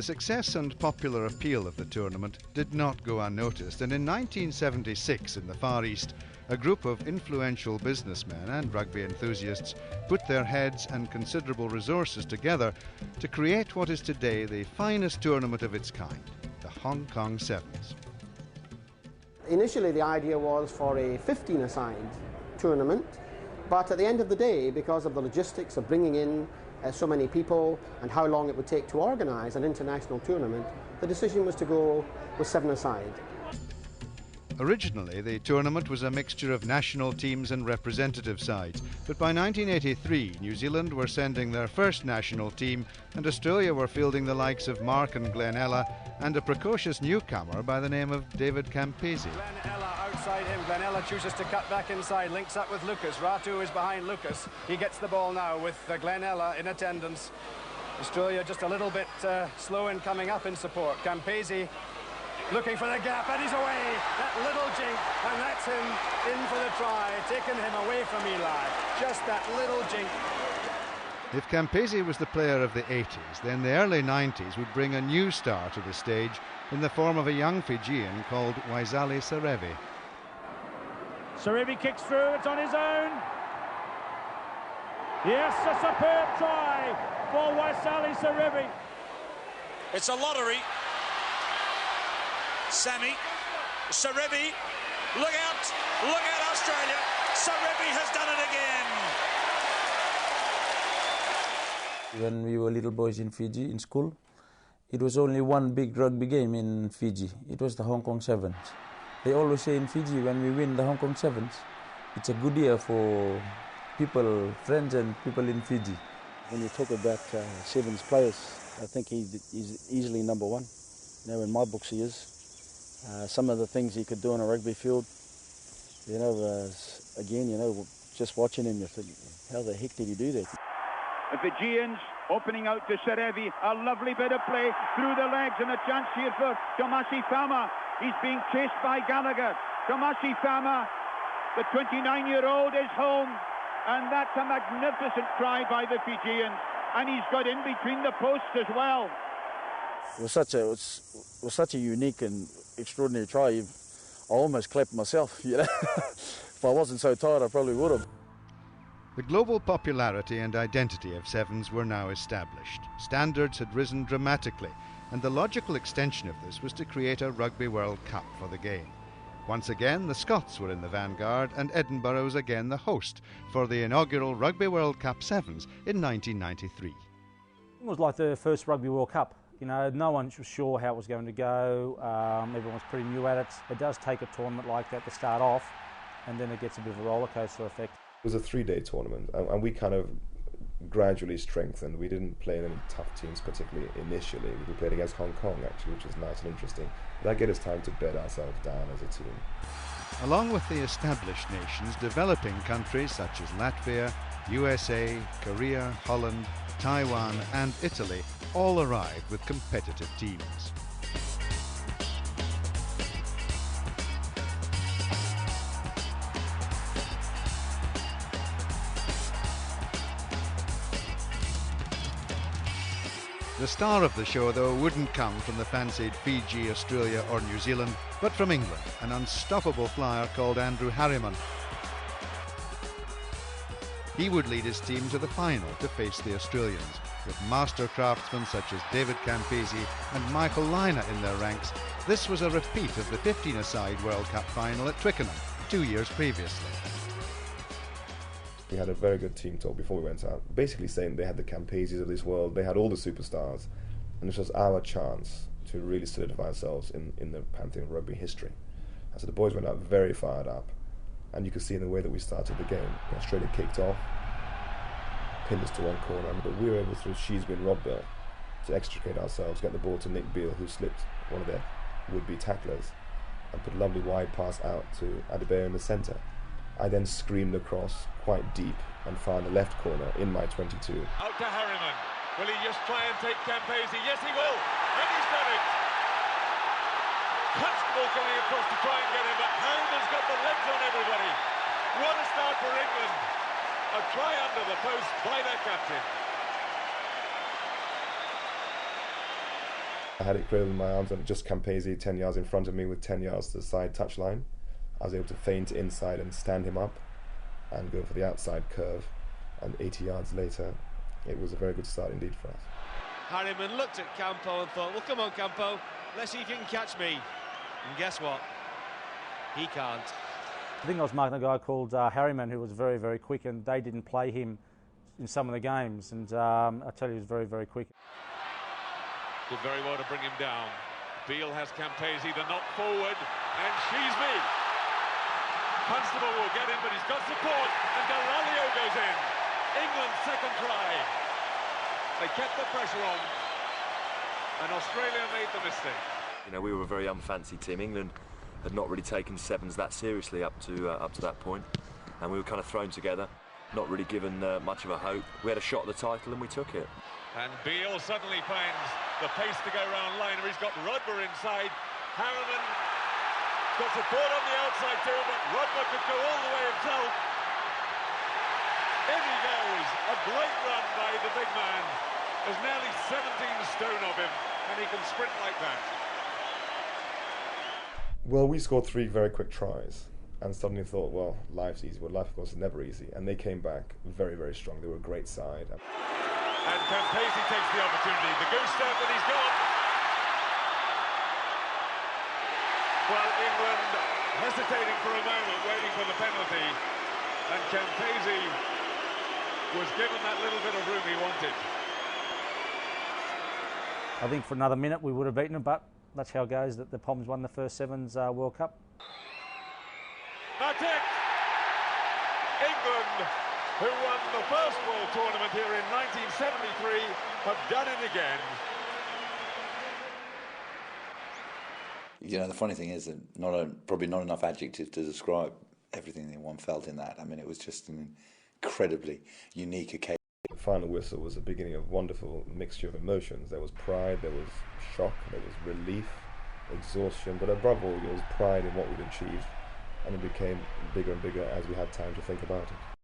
The success and popular appeal of the tournament did not go unnoticed, and in 1976 in the Far East, a group of influential businessmen and rugby enthusiasts put their heads and considerable resources together to create what is today the finest tournament of its kind, the Hong Kong Sevens. Initially the idea was for a 15-a-side tournament, but at the end of the day, because of the logistics of bringing in so many people and how long it would take to organise an international tournament, the decision was to go with 7-a-side. Originally, the tournament was a mixture of national teams and representative sides, but by 1983, New Zealand were sending their first national team, and Australia were fielding the likes of Mark and Glenella, and a precocious newcomer by the name of David Campese. Glenella outside him. Glenella chooses to cut back inside, links up with Lucas. Ratu is behind Lucas. He gets the ball now with Glenella in attendance. Australia just a little bit slow in coming up in support. Campese looking for the gap, and he's away. That little jink, and that's him in for the try, taking him away from Eli. Just that little jink. If Campese was the player of the 80s, then the early 90s would bring a new star to the stage in the form of a young Fijian called Waisali Serevi. Serevi kicks through, it's on his own. Yes, a superb try for Waisali Serevi. It's a lottery. Sammy, Serevi, look out Australia, Serevi has done it again. When we were little boys in Fiji, in school, it was only one big rugby game in Fiji. It was the Hong Kong Sevens. They always say in Fiji, when we win the Hong Kong Sevens, it's a good year for people, friends and people in Fiji. When you talk about Sevens players, I think he's easily number one. You know, in my books he is. Some of the things he could do on a rugby field, you know, again, you know, just watching him, you think, how the heck did he do that? The Fijians opening out to Serevi, a lovely bit of play through the legs, and a chance here for Tomasi Fama. He's being chased by Gallagher. Tomasi Fama, the 29-year-old, is home, and that's a magnificent try by the Fijians, and he's got in between the posts as well. It was such a unique and extraordinary try. I almost clapped myself, you know. If I wasn't so tired, I probably would have. The global popularity and identity of Sevens were now established. Standards had risen dramatically, and the logical extension of this was to create a Rugby World Cup for the game. Once again, the Scots were in the vanguard, and Edinburgh was again the host for the inaugural Rugby World Cup Sevens in 1993. It was like the first Rugby World Cup. You know, no one was sure how it was going to go. Everyone was pretty new at it. It does take a tournament like that to start off, and then it gets a bit of a roller coaster effect. It was a 3-day tournament, and we kind of gradually strengthened. We didn't play any tough teams particularly initially. We played against Hong Kong actually, which was nice and interesting. That gave us time to bed ourselves down as a team. Along with the established nations, developing countries such as Latvia, USA, Korea, Holland, Taiwan and Italy all arrived with competitive teams. The star of the show, though, wouldn't come from the fancied Fiji, Australia or New Zealand, but from England, an unstoppable flyer called Andrew Harriman. He would lead his team to the final to face the Australians, with master craftsmen such as David Campese and Michael Lynagh in their ranks. This was a repeat of the 15-a-side World Cup final at Twickenham 2 years previously. We had a very good team talk before we went out, basically saying they had the Campeses of this world, they had all the superstars, and this was our chance to really solidify ourselves in the pantheon of rugby history. And so the boys went out very fired up, and you could see in the way that we started the game. Australia kicked off, pinned us to one corner, but we were able, through Sheesby and Rodbell, to extricate ourselves, get the ball to Nick Beale, who slipped one of their would-be tacklers, and put a lovely wide pass out to Adebayo in the centre. I then screamed across quite deep and found the left corner in my 22. Out to Harriman. Will he just try and take Campese? Yes, he will. And he's done it. Constable coming across to try and get him, but Harriman's got the legs on everybody. What a start for England. A try under the post by their captain. I had it cradled in my arms and just Campese 10 yards in front of me with 10 yards to the side touchline. I was able to feint inside and stand him up and go for the outside curve, and 80 yards later it was a very good start indeed for us. Harriman looked at Campo and thought, well, come on, Campo, let's see if you can catch me. And guess what? He can't. I think I was marking a guy called Harriman, who was very, very quick, and they didn't play him in some of the games. And I tell you, he was very, very quick. Did very well to bring him down. Beale has Campese, the knock forward, and she's me. Constable will get in, but he's got support, and Garalio goes in. England's second try. They kept the pressure on, and Australia made the mistake. You know, we were a very unfancy team. England had not really taken sevens that seriously up to that point, and we were kind of thrown together, not really given much of a hope. We had a shot at the title and we took it. And Beale suddenly finds the pace to go round liner. He's got Rudber inside. Harriman got support on the outside too, but Rudber could go all the way himself. In he goes. A great run by the big man. There's nearly 17 stone of him, and he can sprint like that. Well, we scored 3 very quick tries and suddenly thought, well, life's easy. Well, life, of course, is never easy. And they came back very, very strong. They were a great side. And Campese takes the opportunity. The goose step, and he's gone. Well, England hesitating for a moment, waiting for the penalty. And Campese was given that little bit of room he wanted. I think for another minute we would have beaten them, but that's how it goes, that the Poms won the first Sevens World Cup. That's it! England, who won the first World Tournament here in 1973, have done it again. You know, the funny thing is that probably not enough adjectives to describe everything that one felt in that. I mean, it was just an incredibly unique occasion. The final whistle was the beginning of a wonderful mixture of emotions. There was pride, there was shock, there was relief, exhaustion, but above all, there was pride in what we'd achieved, and it became bigger and bigger as we had time to think about it.